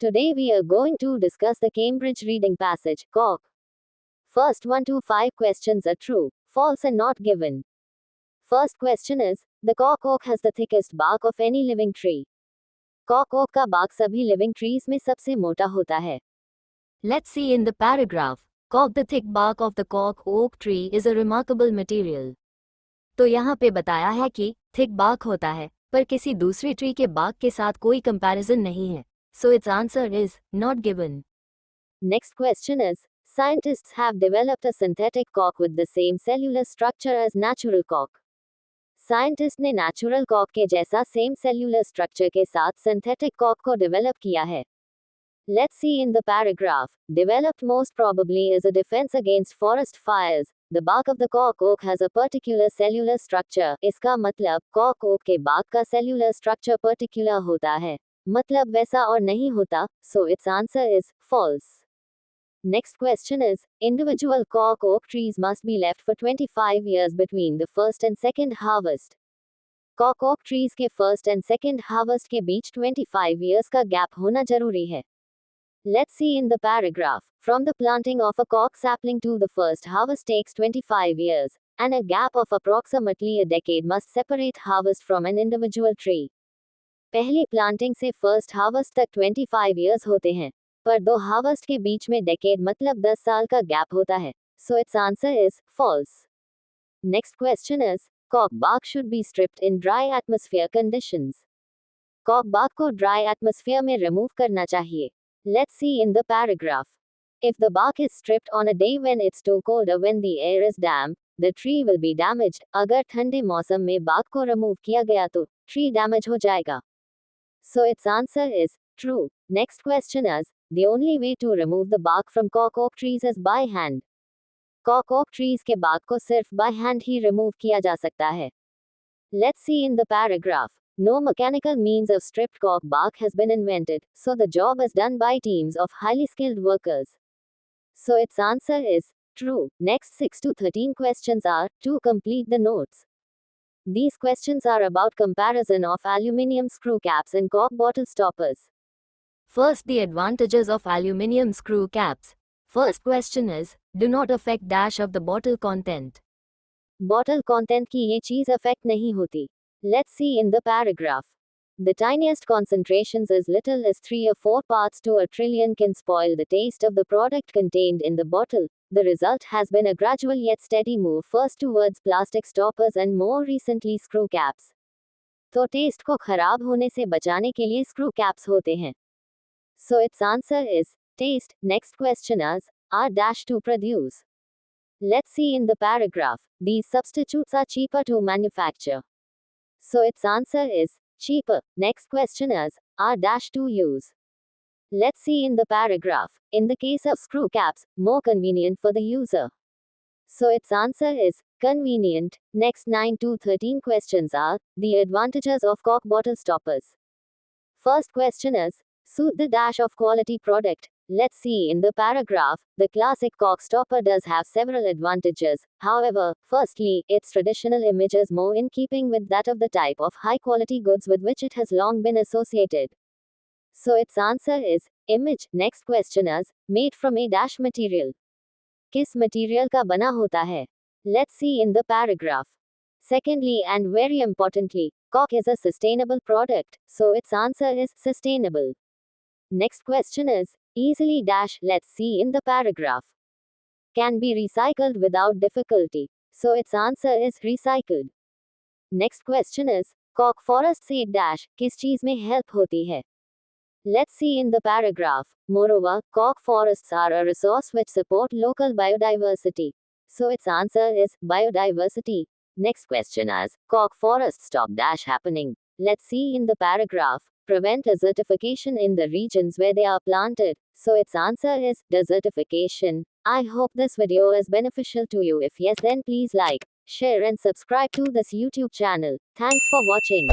Today we are going to discuss the Cambridge reading passage, Cork. First 1 to 5 questions are true, false and not given. First question is, the cork oak has the thickest bark of any living tree. Cork oak का bark सभी living trees में सबसे मोटा होता है. Let's see in the paragraph. Cork, the thick bark of the cork oak tree is a remarkable material. तो यहाँ पे बताया है कि thick bark होता है, पर किसी दूसरी ट्री के bark के साथ कोई comparison नहीं है. So its answer is not given. Next question is, scientists have developed a synthetic cork with the same cellular structure as natural cork. Scientists ने natural cork के जैसा same cellular structure के साथ synthetic cork को develop किया है. Let's see in the paragraph. Developed most probably is a defense against forest fires. The bark of the cork oak has a particular cellular structure. इसका मतलब cork oak के bark का cellular structure particular होता है. मतलब वैसा और नहीं होता, so its answer is false. Next question is, individual cork oak trees must be left for 25 years between the first and second harvest. Cork oak trees के first and second harvest के बीच 25 years का gap होना जरूरी है. Let's see in the paragraph. From the planting of a cork sapling to the first harvest takes 25 years, and a gap of approximately a decade must separate harvest from an individual tree. पहली planting से first harvest तक 25 years होते हैं, पर दो harvest के बीच में decade मतलब 10 साल का गैप होता है. So it's answer is false. Next question is, कॉक bark should be stripped in dry atmosphere conditions. कॉक बार्क को ड्राई एटमॉस्फेयर में रिमूव करना चाहिए. Let's see in the paragraph. If the bark is stripped on a day when it's too cold or when the air is damp, the tree will be damaged. अगर ठंडे मौसम में bark को remove किया गया तो ट्री डैमेज हो जाएगा. So its answer is true. Next question is, the only way to remove the bark from cork oak trees is by hand. Cork oak trees के bark को सिर्फ by hand ही remove किया जा सकता है. Let's see in the paragraph. No mechanical means of stripped cork bark has been invented, so the job is done by teams of highly skilled workers. So its answer is true. Next 6 to 13 questions are to complete the notes. These questions are about comparison of aluminium screw caps and cork bottle stoppers. First, the advantages of aluminium screw caps. First question is, do not affect dash of the bottle content. Bottle content की ये चीज affect नहीं होती. Let's see in the paragraph. The tiniest concentrations as little as 3 or 4 parts to a trillion can spoil the taste of the product contained in the bottle. The result has been a gradual yet steady move first towards plastic stoppers and more recently screw caps. तो test को खराब होने से बचाने के लिए screw caps होते हैं. So its answer is taste. Next question is, are dash to produce. Let's see in the paragraph. These substitutes are cheaper to manufacture. So its answer is cheaper. Next question is, are dash to use. Let's see in the paragraph. In the case of screw caps, more convenient for the user. So its answer is convenient. Next 9 to 13 questions are the advantages of cork bottle stoppers. First question is, suit the dash of quality product. Let's see in the paragraph. The classic cork stopper does have several advantages. However, firstly, its traditional image is more in keeping with that of the type of high quality goods with which it has long been associated. So its answer is image. Next question is, made from a dash material. किस material का बना होता है? Let's see in the paragraph. Secondly, and very importantly, cork is a sustainable product, so its answer is sustainable. Next question is, easily dash. Let's see in the paragraph. Can be recycled without difficulty, so its answer is recycled. Next question is, cork forest से dash किस चीज में help होती है? Let's see in the paragraph. Moreover, cork forests are a resource which support local biodiversity. So its answer is biodiversity. Next question is, cork forests stop dash happening. Let's see in the paragraph. Prevent desertification in the regions where they are planted. So its answer is desertification. I hope this video is beneficial to you. If yes, then please like, share and subscribe to this YouTube channel. Thanks for watching.